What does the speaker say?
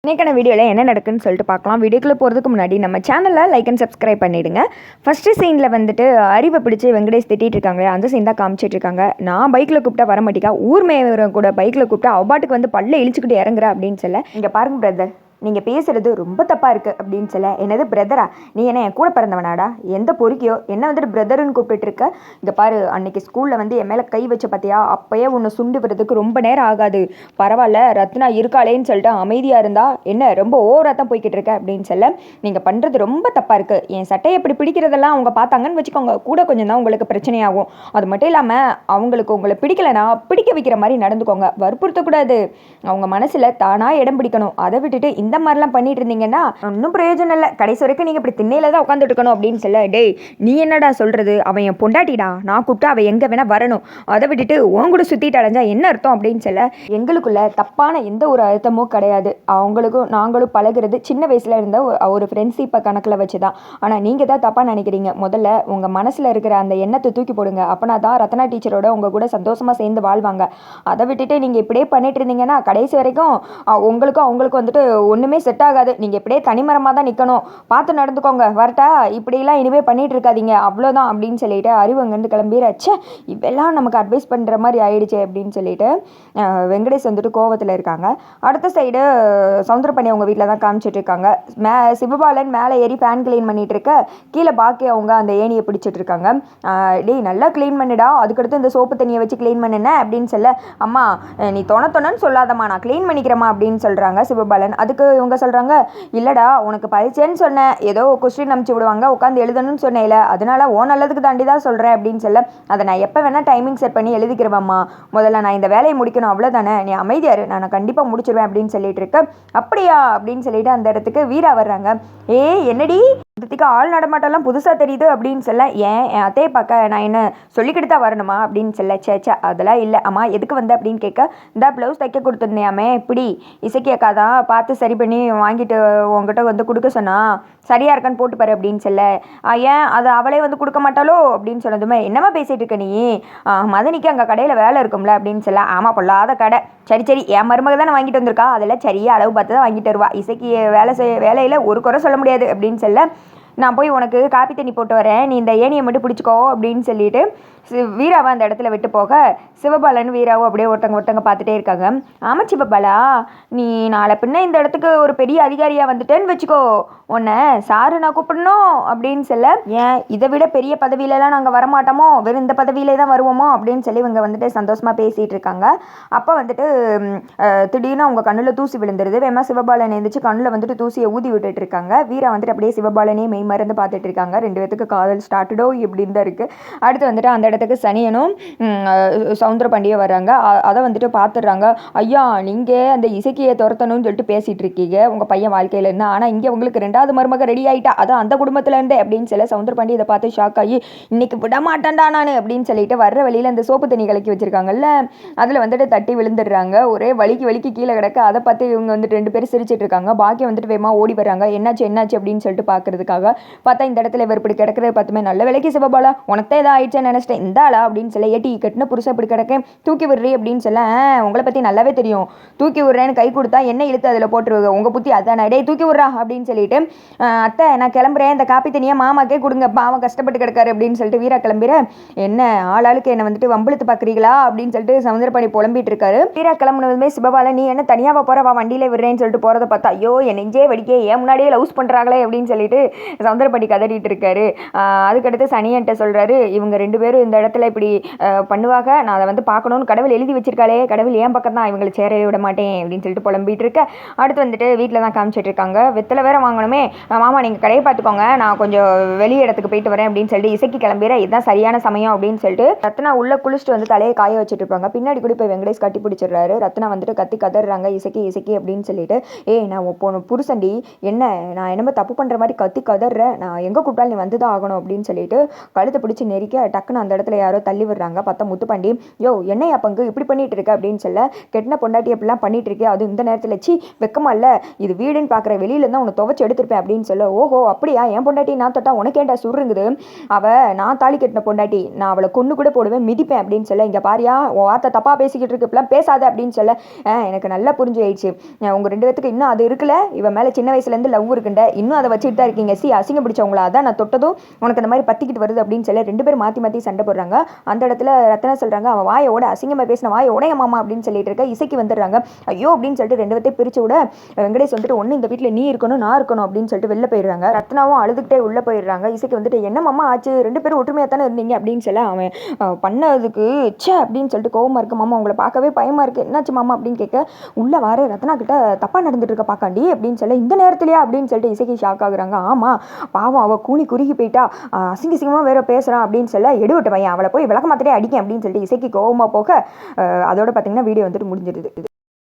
இன்றைக்கான வீடியோவில் என்ன நடக்குன்னு சொல்லிட்டு பார்க்கலாம். வீடியோக்குள்ளே போகிறதுக்கு முன்னாடி நம்ம சேனலில் லைக் அண்ட் சப்ஸ்கிரைப் பண்ணிவிடுங்க. ஃபஸ்ட்டு சீனில் வந்துட்டு அறிவை பிடிச்சி வெங்கடேஷ் திட்டிகிட்டு இருக்காங்க. அந்த சீன் தான் காமிச்சிட்டு இருக்காங்க. நான் பைக்கில் கூப்பிட்டா வர மாட்டேக்கா, ஊர் மேயவரை கூட பைக்கில் கூப்பிட்டா அவ்வாட்டுக்கு வந்து பல்ல இழிச்சுக்கிட்டு இறங்குற அப்படின்னு சொல்ல, இங்கே பாருங்க பிரதர், நீங்கள் பேசுகிறது ரொம்ப தப்பாக இருக்குது அப்படின்னு சொல்ல, என்னது பிரதரா, நீ என்ன என் கூட பிறந்தவனாடா, எந்த பொறுக்கியோ என்ன வந்துட்டு பிரதருன்னு கூப்பிட்டுருக்க, இங்கே பாரு அன்னைக்கு ஸ்கூலில் வந்து என் மேலே கை வச்ச பார்த்தியா, அப்போயே உன்னை சுண்டு விடுறதுக்கு ரொம்ப நேரம் ஆகாது, பரவாயில்ல ரத்னா இருக்காளேன்னு சொல்லிட்டு அமைதியாக இருந்தா என்ன ரொம்ப ஓவராக தான் போய்கிட்டு இருக்க அப்படின்னு சொல்ல, நீங்கள் பண்ணுறது ரொம்ப தப்பாக இருக்குது, என் சட்டையை இப்படி பிடிக்கிறதெல்லாம் அவங்க பார்த்தாங்கன்னு வச்சுக்கோங்க, கூட கொஞ்சம் தான் உங்களுக்கு பிரச்சனையாகும். அது மட்டும் இல்லாமல் அவங்களுக்கு உங்களை பிடிக்கலைன்னா பிடிக்க வைக்கிற மாதிரி நடந்துக்கோங்க, வற்புறுத்தக்கூடாது, அவங்க மனசில் தானாக இடம் பிடிக்கணும். அதை விட்டுட்டு இந்த மாதிரிலாம் பண்ணிட்டு இருந்தீங்கன்னா ஒன்றும் பிரயோஜனம் இல்லை, கடைசி வரைக்கும் நீங்கள் இப்படி திண்ணையில தான் உட்காந்துட்டு இருக்கணும் அப்படின்னு சொல்ல, டேய் நீ என்னடா சொல்கிறது, அவன் என் பொண்டாட்டிடா, நான் கூப்பிட்டா அவள் எங்கே வேணால் வரணும், அதை விட்டுட்டு உன் கூட சுற்றிட்டு அடைஞ்சா என்ன அர்த்தம் அப்படின்னு சொல்ல, எங்களுக்குள்ள தப்பான எந்த ஒரு அர்த்தமும் கிடையாது, அவங்களுக்கும் நாங்களும் பழகிறது சின்ன வயசில் இருந்த ஒரு ஃப்ரெண்ட்ஷிப்பை கணக்கில் வச்சு தான். ஆனால் நீங்கள் தான் தப்பாக நினைக்கிறீங்க. முதல்ல உங்கள் மனசில் இருக்கிற அந்த எண்ணத்தை தூக்கி போடுங்க, அப்போனா தான் ரத்னா டீச்சரோட உங்கள் கூட சந்தோஷமாக சேர்ந்து வாழ்வாங்க. அதை விட்டுட்டு நீங்கள் இப்படியே பண்ணிட்டு இருந்தீங்கன்னா கடைசி வரைக்கும் உங்களுக்கும் அவங்களுக்கும் வந்துட்டு ஒன்றுமே செட் ஆகாது. நீங்கள் இப்படியே தனிமரமாக தான் நிற்கணும், பார்த்து நடந்துக்கோங்க, வரட்டா, இப்படிலாம் இனிமேல் பண்ணிகிட்டு இருக்காதீங்க அவ்வளோதான் அப்படின்னு சொல்லிட்டு அறிவு அங்கேருந்து கிளம்பிடுச்சு. இவெல்லாம் நமக்கு அட்வைஸ் பண்ணுற மாதிரி ஆயிடுச்சு அப்படின்னு சொல்லிட்டு வெங்கடேஷ் வந்துட்டு கோவத்தில் இருக்காங்க. அடுத்த சைடு சவுந்தரபாணி அவங்க வீட்டில் தான் காமிச்சிட்டு இருக்காங்க. சிவபாலன் மேலே ஏறி ஃபேன் க்ளீன் பண்ணிட்டு இருக்க, கீழே பாக்கி அவங்க அந்த ஏணியை பிடிச்சிட்டு இருக்காங்க. டேய் நல்லா க்ளீன் பண்ணிடா, அதுக்கடுத்து இந்த சோப்பு தண்ணியை வச்சு க்ளீன் பண்ணினேன் அப்படின்னு சொல்ல, அம்மா நீ தொணன்னு சொல்லாதம்மா, நான் க்ளீன் பண்ணிக்கிறேம்மா அப்படின்னு சொல்கிறாங்க சிவபாலன். அதுக்கு இவங்க சொல்கிறாங்க, இல்லைடா உனக்கு பரிச்சைன்னு சொன்னேன், ஏதோ கொஸ்டின் அனுப்பிச்சி விடுவாங்க உட்காந்து எழுதணும்னு சொன்னேன்ல, அதனால ஓ நல்லதுக்கு தாண்டி தான் சொல்கிறேன் அப்படின்னு சொல்ல, அதை நான் எப்போ வேணால் டைமிங் செட் பண்ணி எழுதிக்கிறேம்மா, முதல்ல நான் இந்த வேலையை முடிக்கணும் அவ்வளோதானே, நீ அமைதியாரு, நான் கண்டிப்பாக முடிச்சிடுவேன் அப்படின்னு சொல்லிட்டு இருக்க, அப்படியா அப்படின்னு சொல்லிட்டு அந்த இடத்துக்கு வீரா வர்றாங்க. என்னடி இதுக்கு ஆள் நடமாட்டெல்லாம் புதுசாக தெரியுது அப்படின்னு சொல்ல, என் அத்தையை பார்க்க நான் என்ன சொல்லிக்கிட்டு தான் வரணுமா அப்படின்னு சொல்ல, சேச்சா அதெல்லாம் இல்லை, அம்மா எதுக்கு வந்த அப்படின்னு கேட்க, இந்த ப்ளவுஸ் தைக்க கொடுத்துருந்தேயாமே இப்படி இசைக்கு அக்கா தான் பார்த்து சரி பண்ணி வாங்கிட்டு உங்ககிட்ட வந்து கொடுக்க சொன்னா, சரியாக இருக்கான்னு போட்டு பாரு அப்படின்னு சொல்ல, ஏன் அது அவளே வந்து கொடுக்க மாட்டாளோ அப்படின்னு சொன்னதுமே, என்னம்மா பேசிகிட்டு இருக்க நீ, மதனிக்கு அங்கே கடையில் வேலை இருக்கும்ல அப்படின்னு சொல்ல, ஆமாம் பொல்லாத கடை, சரி என் மருமக தானே வாங்கிட்டு வந்திருக்கா, அதெல்லாம் சரியாக அளவு பார்த்து தான் வாங்கிட்டு வருவா, இசைக்கு வேலையில் ஒரு குறை சொல்ல முடியாது அப்படின்னு சொல்ல, நான் போய் உனக்கு காப்பி தண்ணி போட்டு வரேன், நீ இந்த ஏணியை மட்டும் பிடிச்சிக்கோ அப்படின்னு சொல்லிட்டு வீராவை அந்த இடத்துல விட்டு போக, சிவபாலன் வீராவும் அப்படியே ஒருத்தங்க பார்த்துட்டே இருக்காங்க. ஆமாம் சிவபாலா, நீ நாளை பின்ன இந்த இடத்துக்கு ஒரு பெரிய அதிகாரியாக வந்துட்டேன்னு வச்சுக்கோ, உன்னை சாரு நான் கூப்பிடணும் அப்படின்னு சொல்ல, ஏன் இதை விட பெரிய பதவியிலலாம் நாங்கள் வரமாட்டோமோ, வெறும் இந்த பதவியிலே தான் வருவோமோ அப்படின்னு சொல்லி இவங்க வந்துட்டு சந்தோஷமாக பேசிகிட்டு இருக்காங்க. அப்போ வந்துட்டு திடீர்னு அவங்க கண்ணில் தூசி விழுந்துருது. வேமா சிவபாலன் எழுந்திரிச்சு கண்ணில் வந்துட்டு தூசியை ஊதி விட்டுட்டு இருக்காங்க. வீரா வந்துட்டு அப்படியே சிவபாலனே மெய் மறந்து பார்த்துட்டு இருக்காங்க. ரெண்டு பேத்துக்கு காதல் ஸ்டார்டடோ இப்படின்னு தான் இருக்குது. அடுத்து வந்துட்டு அந்த இடத்துக்கு சனியனும் சவுந்தரபாண்டியும் வர்றாங்க. அதை வந்துட்டு பார்த்துடுறாங்க. ஐயா நீங்கள் அந்த இசைக்கியை துரத்தணும்னு சொல்லிட்டு பேசிகிட்டு இருக்கீங்க உங்கள் பையன் வாழ்க்கையில் இருந்தால், ஆனால் இங்கே உங்களுக்கு ரெண்டாவது மருமக ரெடி ஆகிட்டா, அதான் அந்த குடும்பத்தில் இருந்தே அப்படின்னு சொல்லி சவுந்தரபாண்டி இதை பார்த்து ஷாக் ஆகி, இன்னைக்கு விட மாட்டேன்டா நான் அப்படின்னு சொல்லிட்டு வர்ற வழியில் அந்த சோப்பு தண்ணி கலக்கி வச்சுருக்காங்கல்ல, அதில் வந்துட்டு தட்டி விழுந்துடுறாங்க. ஒரே வலிக்கு கீழே கிடக்க, அதை பார்த்து இவங்க வந்துட்டு ரெண்டு பேரும் சிரிச்சிட்டு இருக்காங்க. பாக்கி வந்துட்டு வேகமாக ஓடி வர்றாங்க. என்னாச்சு அப்படின்னு சொல்லிட்டு பார்க்கறதுக்காக. பார்த்தா இந்த இடத்துல இவர் இப்படி கிடக்கிறத பார்த்துமே, நல்ல வேலைக்கு சிவபாலா உனக்கு தான் ஆயிடுச்சேன்னு நினச்சிட்டேன், இந்த ஆளா அப்படின்னு சொல்ல, ஏட்டி கட்டின புருஷன் இப்படி கிடக்க தூக்கி விடுறீ அப்படின்னு சொல்ல, உங்களை பற்றி நல்லாவே தெரியும், தூக்கி விடுறேன்னு கை கொடுத்தா என்ன இழுத்து அதில் போட்டுருவாங்க, உங்கள் புத்தி அதான், டே தூக்கி விட்றா அப்படின்னு சொல்லிட்டு, அத்தை நான் கிளம்புறேன், இந்த காப்பி தனியாக மாமாக்கே கொடுங்க, பாவம் கஷ்டப்பட்டு கிடக்காரு அப்படின்னு சொல்லிட்டு வீரா கிளம்பிற, என்ன ஆளாளுக்கு என்னை வந்துட்டு வம்பிழுத்து பார்க்குறீங்களா அப்படின்னு சொல்லிட்டு சமுத்திரபாணி புலம்பிட்டு இருக்காரு. வீரா கிளம்புனதுமே சிவபாலன், நீ என்ன தனியாக போகிற, வா வண்டியில விடுறேன்னு சொல்லிட்டு போகிறத பார்த்தா, ஐயோ என் நெஞ்சே வடிக்கே, ஏன் முன்னாடியே லவ்ஸ் பண்ணுறாங்களே அப்படின்னு சொல்லிட்டு சமுத்திரபாணி கதறிட்டு இருக்காரு. அதுக்கடுத்து சனியன்ட்ட சொல்கிறாரு, இவங்க ரெண்டு பேரும் இந்த இடத்துல இப்படி பண்ணுவாங்க, நான் அதை வந்து பார்க்கணும்னு கடவுள் எழுதி வச்சிருக்காளே, கடவுள் ஏன் பக்கம் தான் இவங்களை சேரவே விட மாட்டேன் அப்படின்னு சொல்லிட்டு புலம்பிட்டு இருக்க. அடுத்து வந்துட்டு வீட்டில் தான் காமிச்சிட்டு இருக்காங்க. வெத்தலை வேற வாங்கணுமே, மாமா நீங்கள் கடையை பார்த்துக்கோங்க, நான் கொஞ்சம் வெளி இடத்துக்கு போயிட்டு வரேன் அப்படின்னு சொல்லிட்டு இசைக்கு கிளம்பிற, இதுதான் சரியான சமயம் அப்படின்னு சொல்லிட்டு ரத்னா உள்ள குளிச்சுட்டு வந்து தலையை காய வச்சுட்டு இருப்பாங்க. பின்னாடி கூட போய் வெங்கடேஷ் கட்டி பிடிச்சிடுறாரு. ரத்னா வந்துட்டு கத்தி கதறாங்க, இசைக்கு அப்படின்னு சொல்லிட்டு, நான் புருஷண்டி, என்ன நான் என்னமோ தப்பு பண்ணுற மாதிரி கத்தி கதறேன், நான் எங்கே கூப்பிட்டாலும் நீ வந்து தான் ஆகணும் அப்படின்னு சொல்லிட்டு கழுத்தை பிடிச்சி நெரிக்க, டக்குன்னு அந்த இடத்துல யாரோ தள்ளி விடுறாங்க. பார்த்தா முத்துப்பாண்டி, யோ என்னையா பங்கு இப்படி பண்ணிட்டு இருக்க அப்படின்னு சொல்ல, கெட்டின பொண்டாட்டி அப்படிலாம் பண்ணிட்டு இருக்கே, அது இந்த நேரத்தில் சி வெக்கமா இல்லை, இது வீடுன்னு பார்க்குற, வெளியில தான் உன்னை துவைச்சு எடுத்துருப்பேன் அப்படின்னு சொல்ல, ஓஹோ அப்படியா, என் பொண்டாட்டி நான் தொட்டா உனக்கேண்டா சுருங்குது, நான் தாலி கட்டின பொண்டாட்டி, நான் அவளை கொண்டு கூட போடுவேன், மிதிப்பேன் அப்படின்னு சொல்ல, இங்கே பாரியா உன் வார்த்தை தப்பாக பேசிக்கிட்டு இருக்கு, இப்பெல்லாம் பேசாத அப்படின்னு சொல்ல, எனக்கு நல்லா புரிஞ்சு ஆயிடுச்சு, உங்கள் 2 பேத்துக்கு இன்னும் அது இருக்குல்ல, இவன் மேலே சின்ன வயசுலேருந்து லவ் இருக்குண்ட, இன்னும் அதை வச்சுட்டு தான் இருக்கீங்க, அசிங்க பிடிச்சவங்களா, அதான் நான் தொட்டதும் உனக்கு அந்த மாதிரி பத்திக்கிட்டு வருது அப்படின்னு சொல்ல 2 பேரும் மாற்றி மாற்றி சண்டை போடுறாங்க. அந்த இடத்துல ரத்னா சொல்கிறாங்க, அவன் வாயோட அசிங்கமாக பேசின வாய உடைய மாமா அப்படின்னு சொல்லிட்டு இருக்க. இசைக்கு வந்துடுறாங்க. ஐயோ அப்படின்னு சொல்லிட்டு 2 பேர்த்தையும் பிரித்து விட, வெங்கடேஷ் வந்துட்டு ஒன்று இந்த வீட்டில் நீ இருக்கணும் நான் இருக்கணும் அப்படின்னு சொல்லிட்டு வெளில போயிடுறாங்க. ரத்னாவும் அழுதுகிட்டே உள்ளே போயிடுறாங்க. இசைக்கு வந்துட்டு என்ன மாமா ஆச்சு, 2 பேரும் ஒற்றுமையாக தானே இருந்தீங்க அப்படின்னு சொல்ல, அவன் பண்ணதுக்கு ச்சே அப்படின்னு சொல்லிட்டு கோவமாக இருக்கு, மாமா உங்களை பார்க்கவே பயமாக இருக்குது, என்னாச்சு மாமா அப்படின்னு கேட்க, உள்ளே வர ரத்னா கிட்ட தப்பாக நடந்துட்டு இருக்க பார்க்காண்டி அப்படின்னு சொல்ல, இந்த நேரத்துலையா அப்படின்னு சொல்லிட்டு இசைக்கு ஷாக் ஆகுறாங்க. ஆமாம் பாவம் அவள் கூனி குறுகி போயிட்டா, அசிங்கமாக வேற பேசுகிறான் அப்படின்னு சொல்ல, எடுவிட்ட பையன் அவளை போய் விளக்க மாத்திரே அடிக்கேன் அப்படின்னு சொல்லிட்டு இசைக்கு கோவமாக போக, அதோட பார்த்தீங்கன்னா வீடியோ வந்துட்டு முடிஞ்சிடுது.